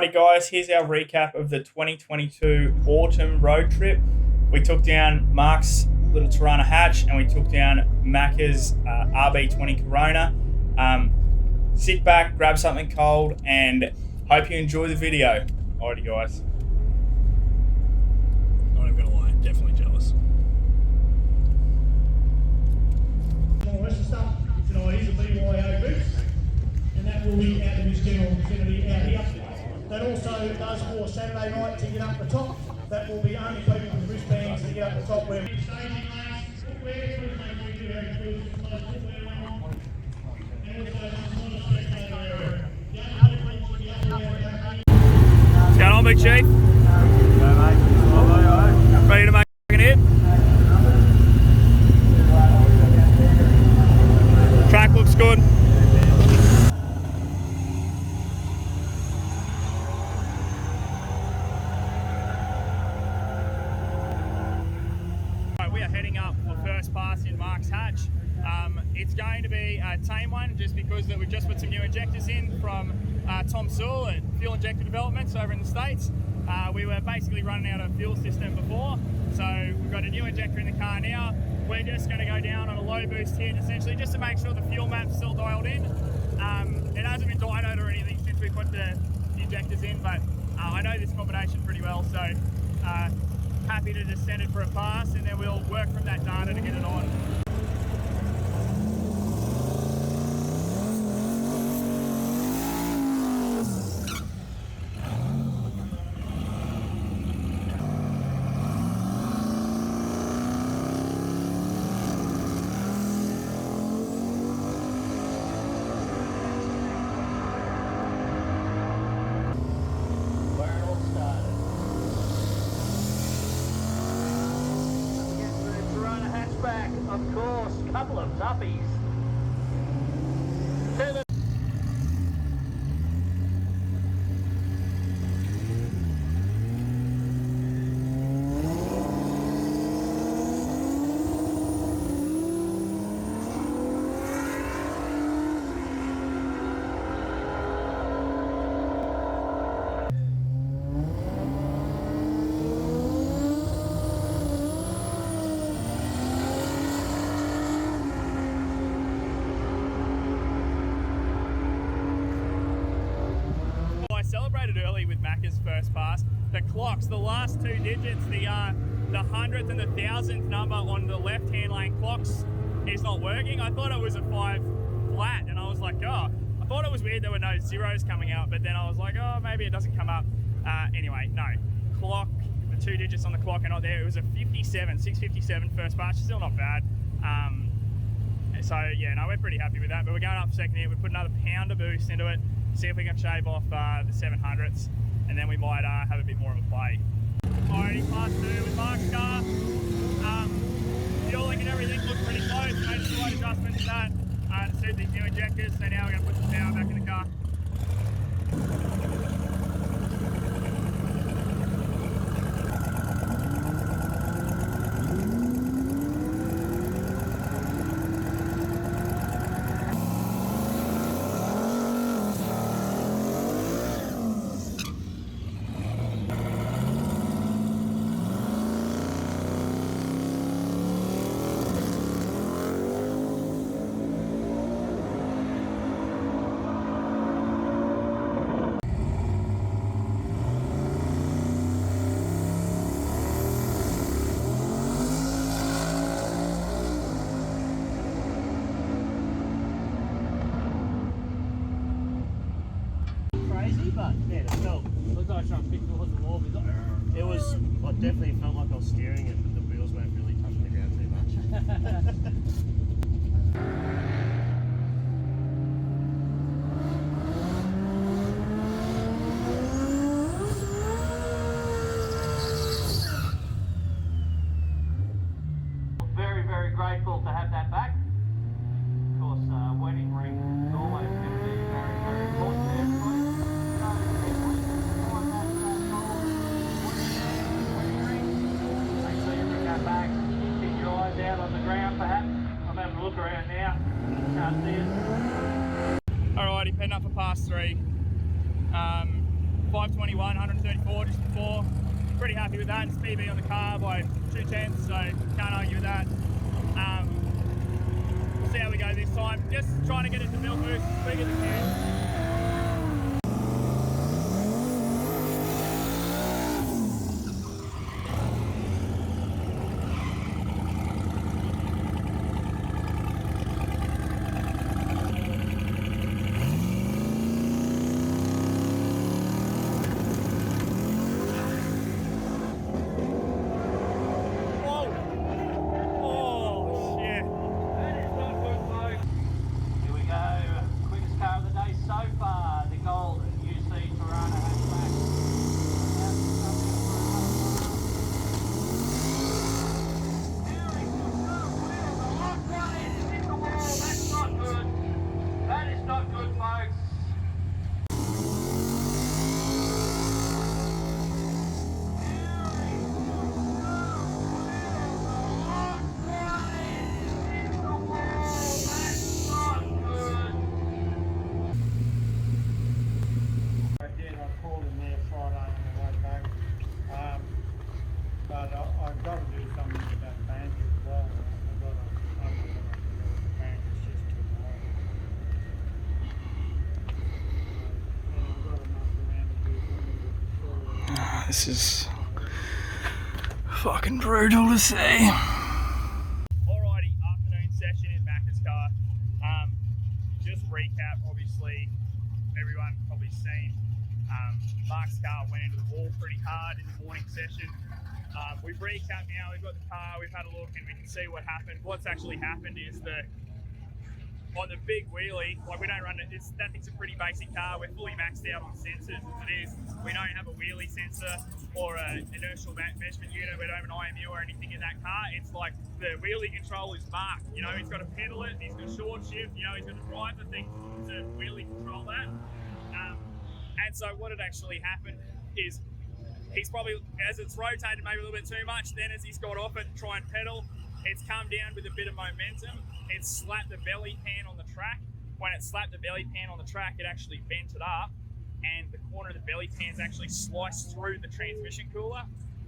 Alrighty guys, here's our recap of the 2022 autumn road trip. We took down Mark's little Tirana hatch and we took down Macca's RB20 Corona. Sit back, grab something cold, and hope you enjoy the video. Alrighty guys. Not even gonna lie, definitely jealous. Stuff tonight is a BYO booth, and that will be out of his general vicinity out here. That also does for Saturday night to get up the top. That will be only people with wristbands to get up the top. Where What's going on, Big Chief? Ready to make a hit? Track looks good. We are heading up for first pass in Mark's hatch. It's going to be a tame one just because we've just put some new injectors in from Tom Sewell at Fuel Injector Developments over in the States. We were basically running out of fuel system before, so we've got a new injector in the car now. We're just going to go down on a low boost here essentially just to make sure the fuel map's still dialed in. It hasn't been dynoed or anything since we put the injectors in, but I know this combination pretty well, so happy to just send it for a pass and then we'll work from that data to get it on. Of course, couple of toughies. Celebrated early with Macca's first pass. The clocks, the last two digits, the 100th and the 1000th number on the left-hand lane clocks is not working. I thought it was a 5 flat, and I was like, oh, I thought it was weird there were no zeros coming out, but then I was like, oh, maybe it doesn't come up. Anyway, no. Clock, the two digits on the clock are not there. It was a 657 first pass, still not bad. So yeah, no, we're pretty happy with that, but we're going up second here. We put another pounder boost into it, see if we can shave off the 700ths, and then we might have a bit more of a play. Alrighty, pass through with Mark's car. Fueling and everything looked pretty close. Made a slight adjustment to that to suit these new injectors, so now we're going to put the power back in the car. But yeah, it felt looked like I was trying to pick the wall. It was, I definitely felt like I was steering it, but the wheels weren't really touching the ground too much. Very, very grateful to have that back. Of course, wedding ring is always going to be very, very important to everybody. Make sure you bring that back. Keep your eyes out on the ground, perhaps. I'm having a look around now. Can't see it. Alrighty, heading up for pass 3. 521, 134 just before. Pretty happy with that. It's PB on the car by 2/10, so can't argue with that. We'll see how we go this time. Just trying to get it to mill boost as quick as we can. I've got to do something with that bank as well. I'm going to the bank, it's just too hard. This is fucking brutal to see. Alrighty, afternoon session in Macca's car. Just recap, obviously, everyone probably seen Mark's car went into the wall pretty hard in the morning session. We've recapped now, we've got the car, we've had a look and we can see what happened. What's actually happened is that on the big wheelie, like we don't run it, that thing's a pretty basic car, we're fully maxed out on sensors as it is. We don't have a wheelie sensor or an inertial measurement unit, we don't have an IMU or anything in that car. It's like the wheelie control is Mark, you know, he's got to pedal it, he's got to short shift, you know, he's got to drive the thing to wheelie control that. And so what had actually happened is he's probably, as it's rotated maybe a little bit too much, then as he's got off it and try and pedal, it's come down with a bit of momentum. It's slapped the belly pan on the track. When it slapped the belly pan on the track, it actually bent it up and the corner of the belly pan's actually sliced through the transmission cooler.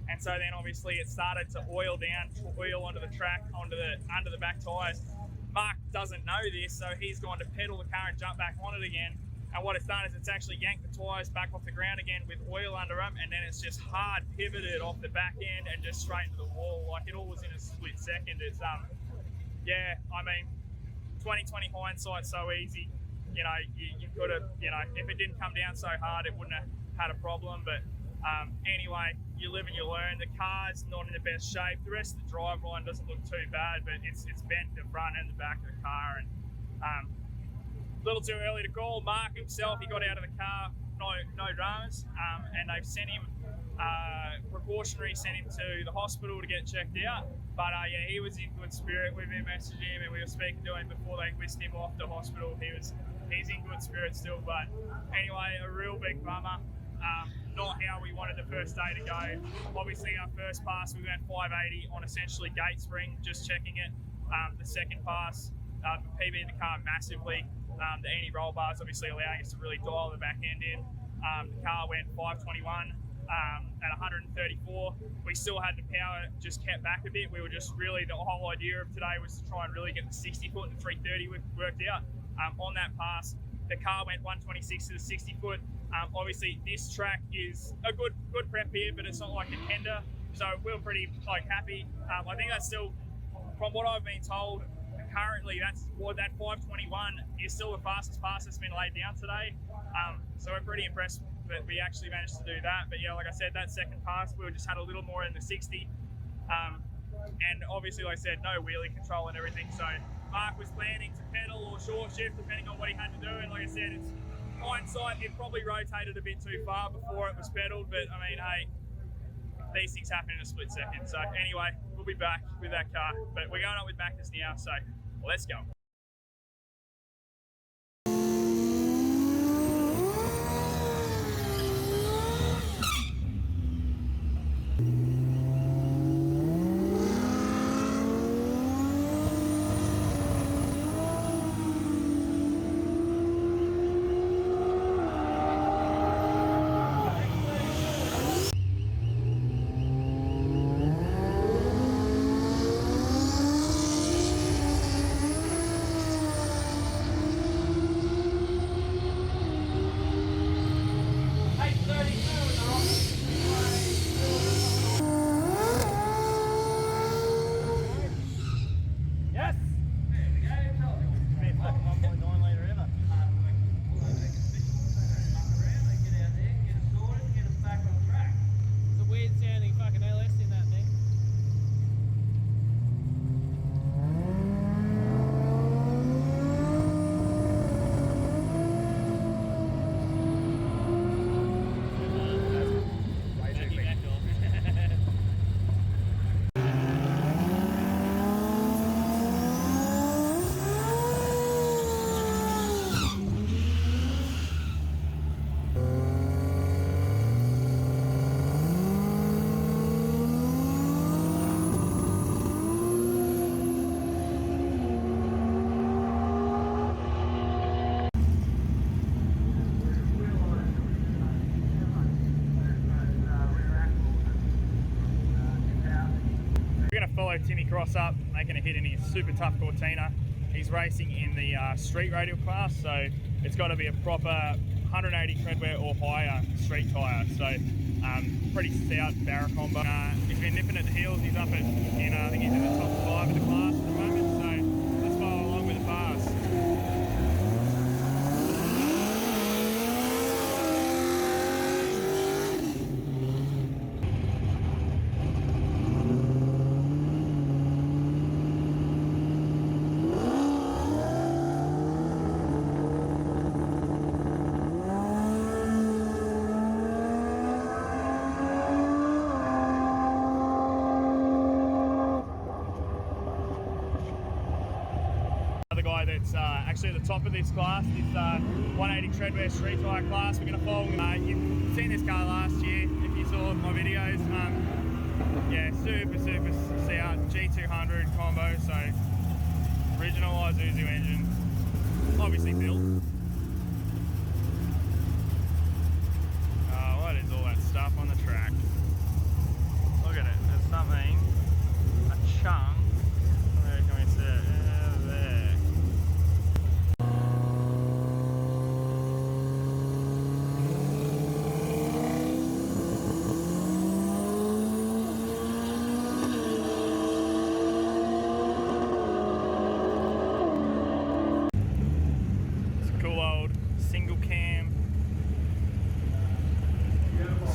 And so then obviously it started to oil onto the track, under the back tyres. Mark doesn't know this, so he's gone to pedal the car and jump back on it again. And what it's done is it's actually yanked the tyres back off the ground again with oil under them, and then it's just hard pivoted off the back end and just straight into the wall. Like, it all was in a split second. It's yeah, I mean, 20/20 hindsight, so easy. You know, you could have, you know, if it didn't come down so hard, it wouldn't have had a problem. But anyway, you live and you learn. The car's not in the best shape. The rest of the driveline doesn't look too bad, but it's bent the front and the back of the car. And a little too early to call. Mark himself, he got out of the car, no dramas, and they've sent him sent him to the hospital to get checked out. But yeah, he was in good spirit. We've been messaging him and we were speaking to him before they whisked him off to hospital. He's in good spirit still. But anyway, a real big bummer. Not how we wanted the first day to go. Obviously, our first pass we went 580 on essentially gate spring, just checking it. The second pass, PB in the car massively. The anti-roll bars obviously allowing us to really dial the back end in. The car went 521 at 134. We still had the power, just kept back a bit. We were just really, the whole idea of today was to try and really get the 60 foot and 330 worked out. On that pass, the car went 126 to the 60 foot. Obviously this track is a good prep here, but it's not like a tender. So we're pretty happy. I think that's still, from what I've been told, currently that 521 is still the fastest pass that's been laid down today. So we're pretty impressed that we actually managed to do that. But yeah, like I said, that second pass, we just had a little more in the 60. And obviously, like I said, no wheelie control and everything. So Mark was planning to pedal or short shift, depending on what he had to do. And like I said, it's hindsight, it probably rotated a bit too far before it was pedaled. But I mean, hey, these things happen in a split second. So anyway, we'll be back with that car. But we're going up with Macca's now, so let's go. cross up, making a hit in his super tough Cortina. He's racing in the street radial class, so it's got to be a proper 180 treadwear or higher street tyre. So pretty stout barra combo. He's been nipping at the heels. He's up at, I think he's in the top 5 of the class at the moment. So let's follow along with the pass. That's actually at the top of this class, this 180 treadwear street tyre class. We're going to follow. You've seen this car last year if you saw my videos. Yeah, super stout G200 combo. So original Isuzu engine, obviously built. What is all that stuff on the track? Look at it. There's something, a chunk. Where can we see it? There.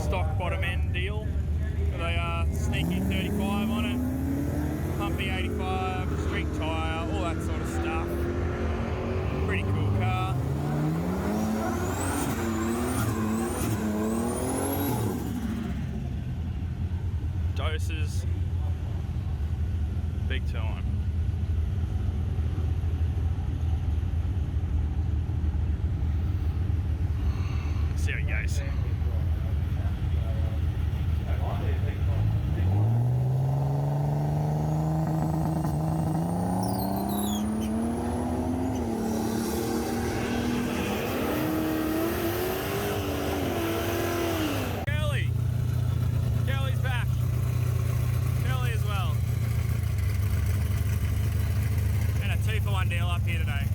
Stock bottom end deal with a sneaky 35 on it, pumpy 85, street tyre, all that sort of stuff. Pretty cool car. Doses, big time. Let's see how it goes. Deal up here today.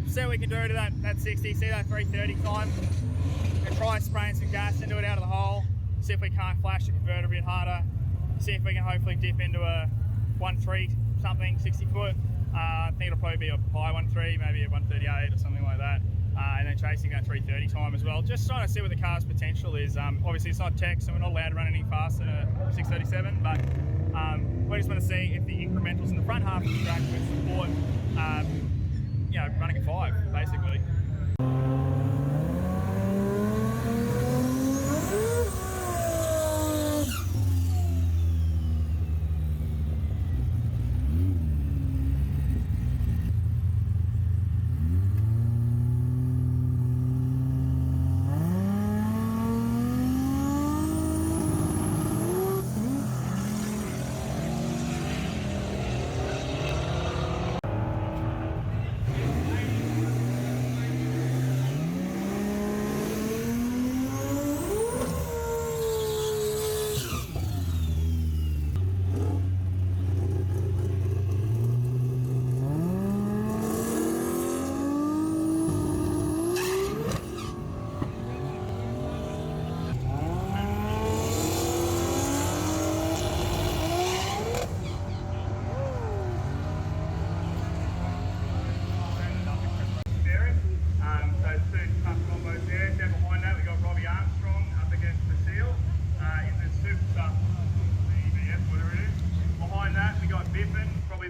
See what we can do to that 60, see that 330 time, and try spraying some gas into it out of the hole, see if we can't flash the converter a bit harder, see if we can hopefully dip into a 1.3 something, 60 foot. I think it'll probably be a high 1.3, maybe a 138 or something like that, and then chasing that 330 time as well, just trying to see what the car's potential is. Obviously it's not tech, so we're not allowed to run any faster than a 637, but we just want to see if the incrementals in the front half of the track would support running a 5, basically.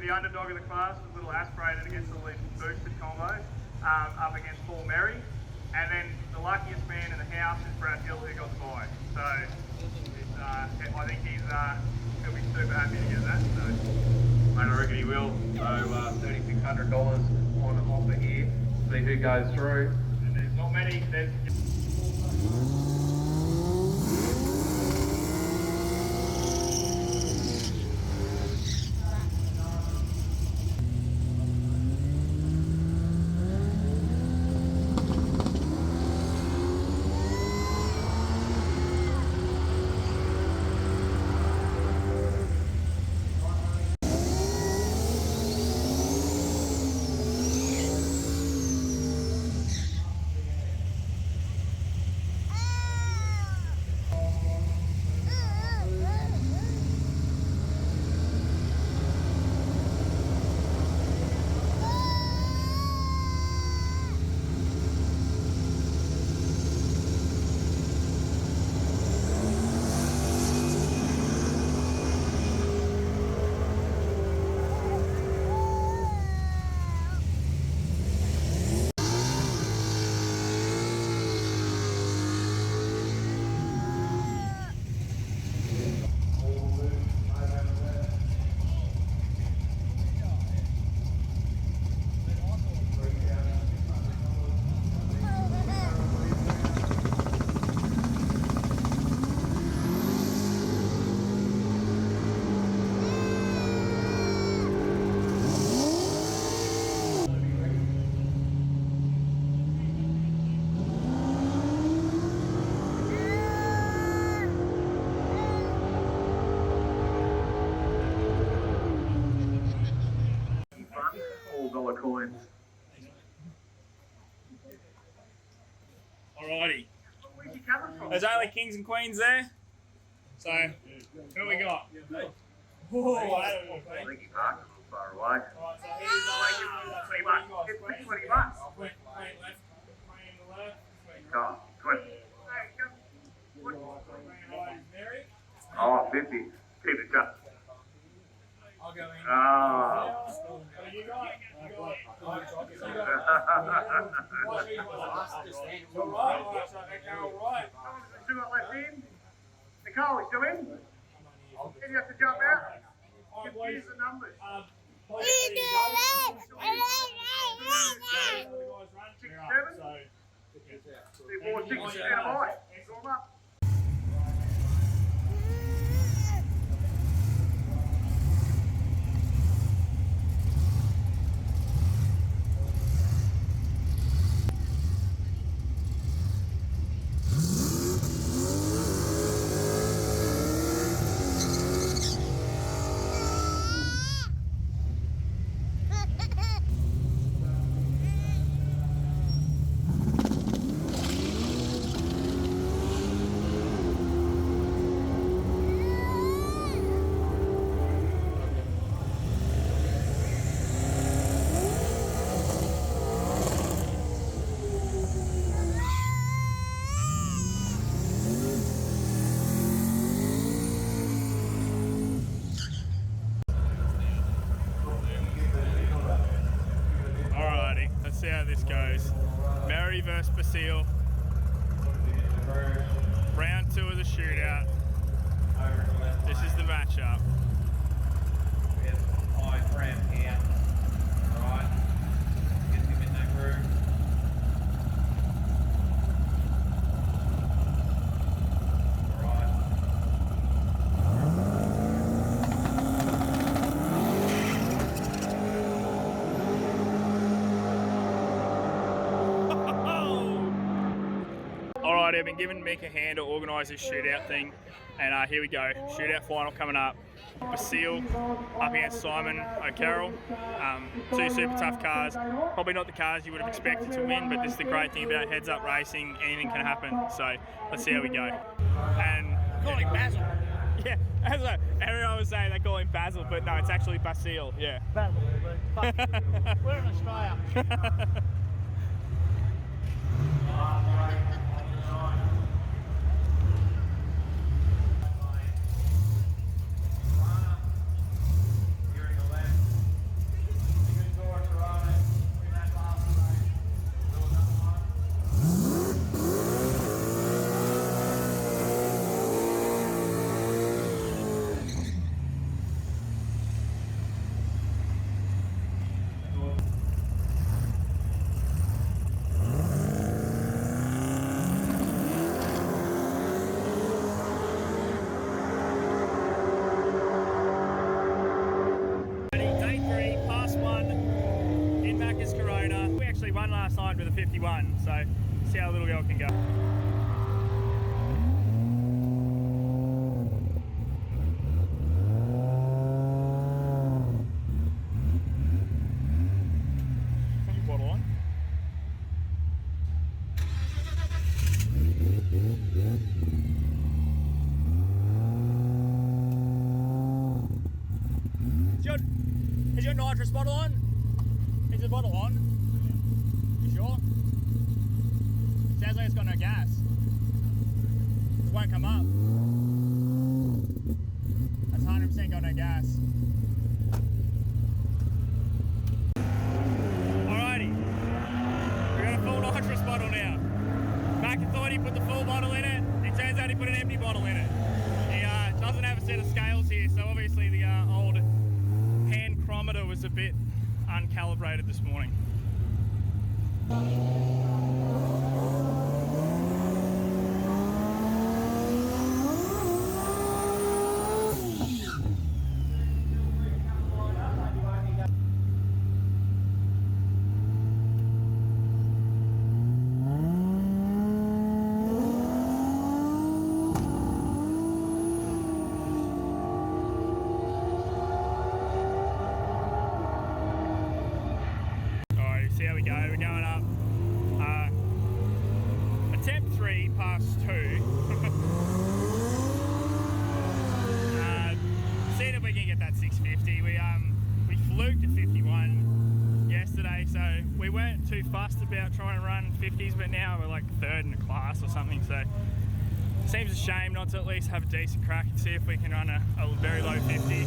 the underdog of the class, was a little aspirated against the lead boosted combo, up against Paul Merry. And then the luckiest man in the house is Brad Hill, who got the bye. So I think he'll be super happy to get that. So, mate, I reckon he will. So $3,600 on offer here. See who goes through. And there's not many. There's $4 coins. Alrighty. Where's he coming from? There's only kings and queens there. So, who we got? Oh, I think he parked a little far away. Alright, so he's $20. $20 bucks. Queen left, queen left. Oh, 20. Oh, 50. Keep it cut. I'll go in. Oh. What do you got? Alright, so alright. Still got left in. Nicole, still in? Then you have to jump out. Confuse the numbers. 6, 7. 2, 4, 6, and a bye. Draw them up. See how this goes. Merry versus Basile. Round 2 of the shootout. This is the matchup. High tram here. Right. Get him in that groove. Alrighty, I've been giving Mick a hand to organise this shootout thing, and here we go. Shootout final coming up. Basile up against Simon O'Carroll. 2 super tough cars. Probably not the cars you would have expected to win, but this is the great thing about heads up racing. Anything can happen. So let's see how we go. And Call him Basil. yeah, as everyone was saying, they call him Basil, but no, it's actually Basile. Yeah. Basil. We're in Australia. actually won last night with a 51, so see how the little girl can go. Put your bottle on. Is your nitrous bottle on? Is the bottle on? You sure? Sounds like it's got no gas. It won't come up. That's 100% got no gas. Alrighty. We got a full nitrous bottle now. Mac thought he put the full bottle in it. It turns out he put an empty bottle in it. He doesn't have a set of scales here, so obviously the old hand chronometer was a bit uncalibrated this morning. See how we go. We're going up. Attempt 3 past 2. Seeing if we can get that 650. We fluked a 51 yesterday, so we weren't too fussed about trying to run 50s, but now we're like third in the class or something. So it seems a shame not to at least have a decent crack and see if we can run a very low 50.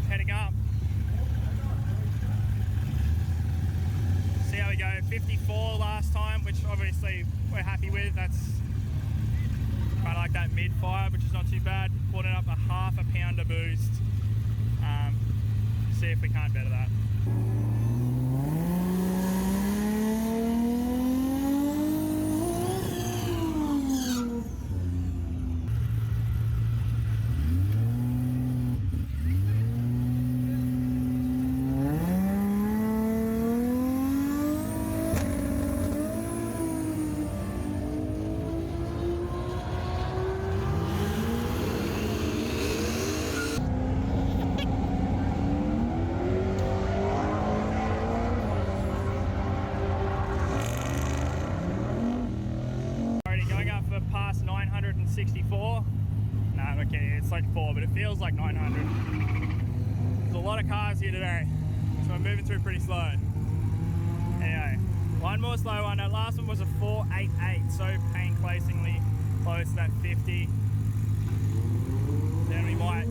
Heading up. See how we go. 54 last time, which obviously we're happy with. That's kind of like that mid-5, which is not too bad. Putting up a half a pounder boost. See if we can't better that. Past 964. No, okay, it's like 4, but it feels like 900. There's a lot of cars here today, so I'm moving through pretty slow. Anyway, one more slow one. That last one was a 488, so painstakingly close to that 50. Then we might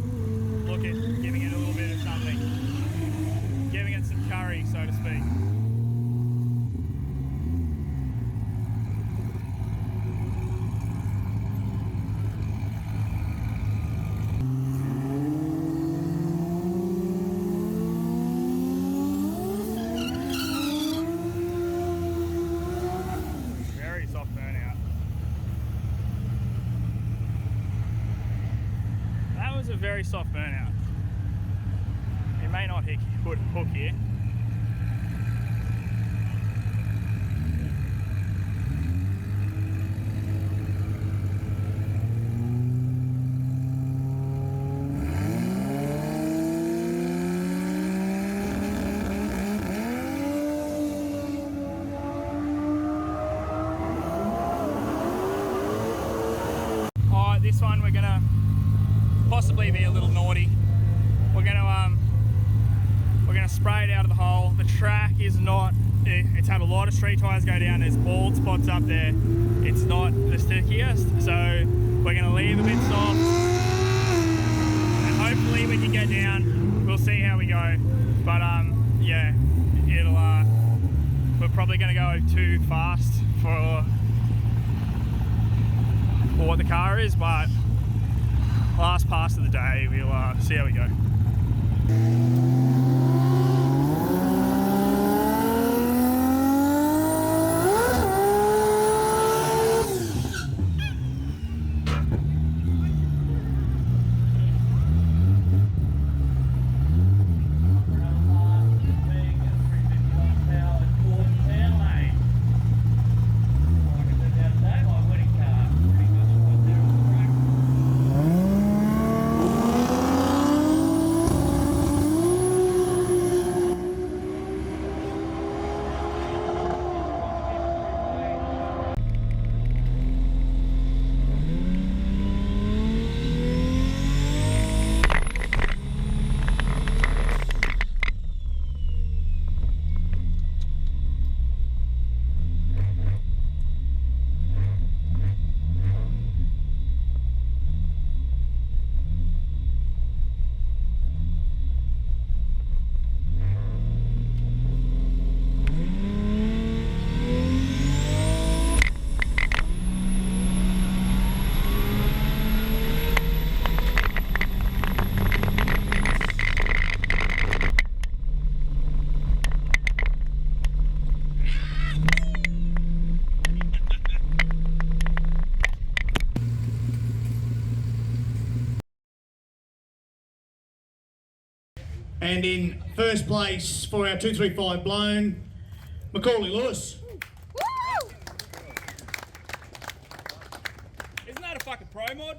look at giving it a little bit of something, giving it some curry, so to speak. A very soft burnout. It may not hook here. Alright, this one we're gonna possibly be a little naughty. We're gonna spray it out of the hole. The track is not. It's had a lot of street tires go down. There's bald spots up there. It's not the stickiest, so we're gonna leave a bit soft, and hopefully we can get down. We'll see how we go. But yeah, it'll we're probably going to go too fast for what the car is, but last pass of the day, we'll see how we go. And in first place for our 235 blown, Macaulay Lewis. Isn't that a fucking pro mod?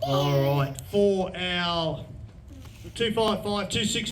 All right, for our 255, 26.